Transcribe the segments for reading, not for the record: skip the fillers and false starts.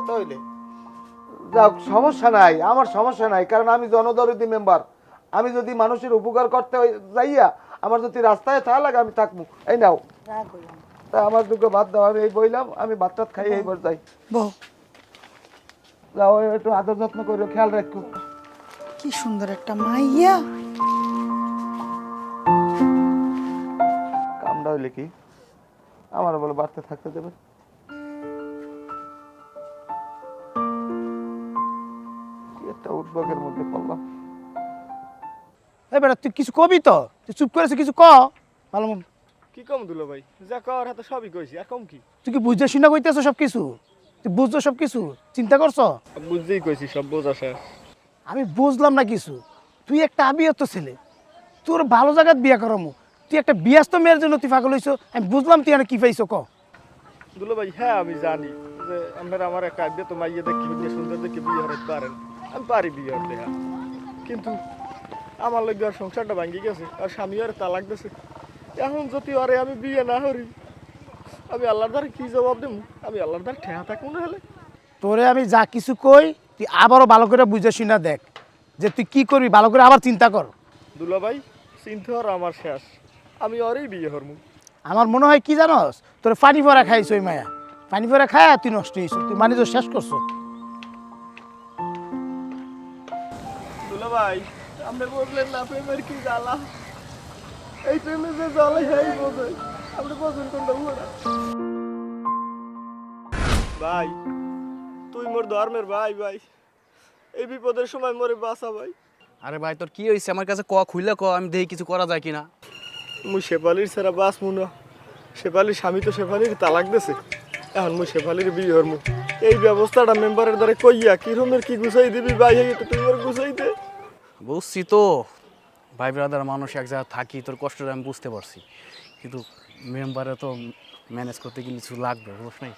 কথা হইলে যাক, সমস্যা নাই, আমার সমস্যা নাই, কারণ আমি জনদরদি মেম্বার। আমি যদি মানুষের উপকার করতে যাইয়া আমার যদি রাস্তায় থাকা লাগে আমি থাকবো। এই নাও, তা আমার দুটো ভাত দাও, আমি এই বইলাম, আমি ভাত টাত খাই এইবার যাই। বউ যাও, একটু আদর যত্ন করে খেয়াল রাখো। কি সুন্দর একটা মাইয়া। কামটা হইলে কি আমার বলে বাড়তে থাকতে দেবে? কি একটা উদ্যোগের মধ্যে পড়লাম। এই বেটা তুই কিছু কবি তো, তুই চুপ করেছিস, কিছু ক। ভালো মন কি কম দুলো ভাই, যা কর হাতে সবই কইছি, আর কম কি? তুই কি বুঝতে শুনে কইতেছ সব কিছু? তুই বুঝছো সব কিছু? চিন্তা করছ? বুঝতেই কইছি, সব বোঝা শেষ। আমি বুঝলাম না কিছু। তুই একটা আবিয়ত ছেলে, তোর ভালো জায়গায় বিয়ে করামু, তুই একটা বিয়াস্ত মেয়ের জন্য তুই পাগল হইছ। আমি বুঝলাম তুই কি পাইছ ক। দুলো ভাই হ্যাঁ আমি জানি যে আপনারা আমার একটা আইডিয়া তো মাইয়ে দেখি বিয়ে সুন্দর দেখে বিয়ে হতে পারেন, আমি পারি বিয়ে হতে। হ্যাঁ কিন্তু আমার লোক আর সংসারটা ভাঙ্গি গেছে, আর স্বামী আর তালাক দিয়েছে। এখন যদি আরে আমি বিয়ে না করি, আমি আল্লাহর দ্বারা কি জবাব দেবো? আমি আল্লাহর দ্বারা ঠেয়া থাকবো না হলে? তোরে আমি যা কিছু কই তুই আবারও ভালো করে বুঝে শুনে দেখ, যে তুই কি করবি, ভালো করে আবার চিন্তা কর। দুলো ভাই চিন্তা আর আমার শেষ, আমি ওরই বিয়ে হরমু। আমার মনে হয় কি জানস, তোর পানি ভরা খাইছ ওই মায়া, পানি ভরা খায় তুই নষ্ট হয়েছ, তুই মানে তো শেষ করছো। দুলো ভাই আপনি বললেন না প্রেমের কি জ্বালা, এই প্রেমে যে জ্বালা এই বোঝে, আপনি বোঝেন কোনটা ওরা? ভাই তুই মোর ধর্মের ভাই, ভাই এই বিপদের সময় মোরে বাঁচা ভাই। আরে ভাই তোর কি হয়েছে আমার কাছে ক, খুইলে ক, আমি দেখি কিছু করা যায় কিনা। মুই শেফালির ছাড়া বাঁচমু না, শেফালির স্বামী তো শেফালির তালাক দিছে, এখন মুই শেফালির বিয়ে হরমু। এই ব্যবস্থাটা মেম্বারের দ্বারা কইয়া কি রকমের কি গুছাই দিবি ভাই, এই তো তুই মোর গুছাই দে। বুঝছি তো ভাই ব্রাদার মানুষ এক জায়গায় থাকি, তোর কষ্টটা আমি বুঝতে পারছি, কিন্তু মেম্বারে তো ম্যানেজ করতে গেলে কিছু লাগবে, বুঝ নাই?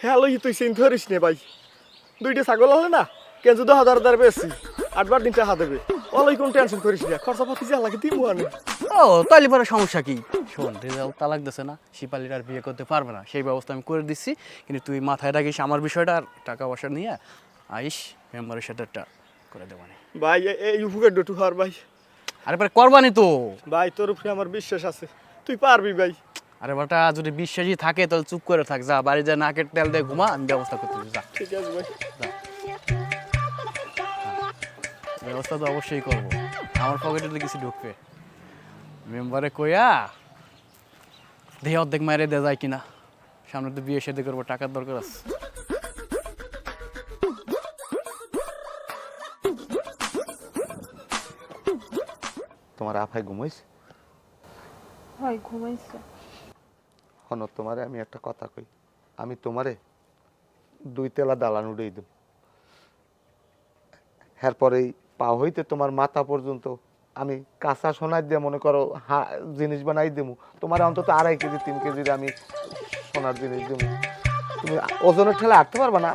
হ্যাঁ লই তুই চিন্তা করিস নে ভাই, দুইটা ছাগল হলে না কেন যদি হাজার বেশি 8 দিন টাকা দেবে, ওলাই কোন টেনশন করিস না, খরচাপাতি যা লাগে দিব আনে। ও তাহলে পরে সমস্যা কি? শোন, রেজাল্ট তালাক দিছে না, শিপালির আর বিয়ে করতে পারবে না, সেই ব্যবস্থা আমি করে দিচ্ছি, কিন্তু তুই মাথায় রাখিস আমার বিষয়টা, আর টাকা পয়সা নিয়ে আইস মেম্বারের সাথে একটা করে দেবানি। ভাই এই উপকার ডটু হার ভাই, আরে পরে করবানি তো ভাই তোর উপরে আমার বিশ্বাস আছে, তুই পারবি ভাই। আরে বাটা যদি বিশ্বাসই থাকে তাহলে চুপ করে থাক, যা বাড়ি যা নাকের তেল দিয়ে ঘুমা, আমি ব্যবস্থা করতে যা। ঠিক আছে ভাই, ব্যবস্থা তো অবশ্যই করবো, আমার পকেটে তো কিছু ঢুকবে। মেম্বারে কইয়া দেহে অর্ধেক মাইরে দেওয়া যায় কিনা, সামনে তো বিয়ে শাদী করবো, টাকার দরকার আছে। তোমার আফাই ঘুমাইছে? হয় ঘুমাইছে। হন তোমারে আমি একটা কথা কই, আমি তোমারে 2 তেলা দালান উড়াই দেব, এরপরেই পা হইতে তোমার মাথা পর্যন্ত আমি কাঁচা সোনার দিয়ে মনে করো জিনিস বানাই দেবো। তোমার অন্তত 2.5 কেজি 3 কেজির আমি সোনার জিনিস দেবো। তুমি ওজনের ঠেলা হাঁটতে পারবা না।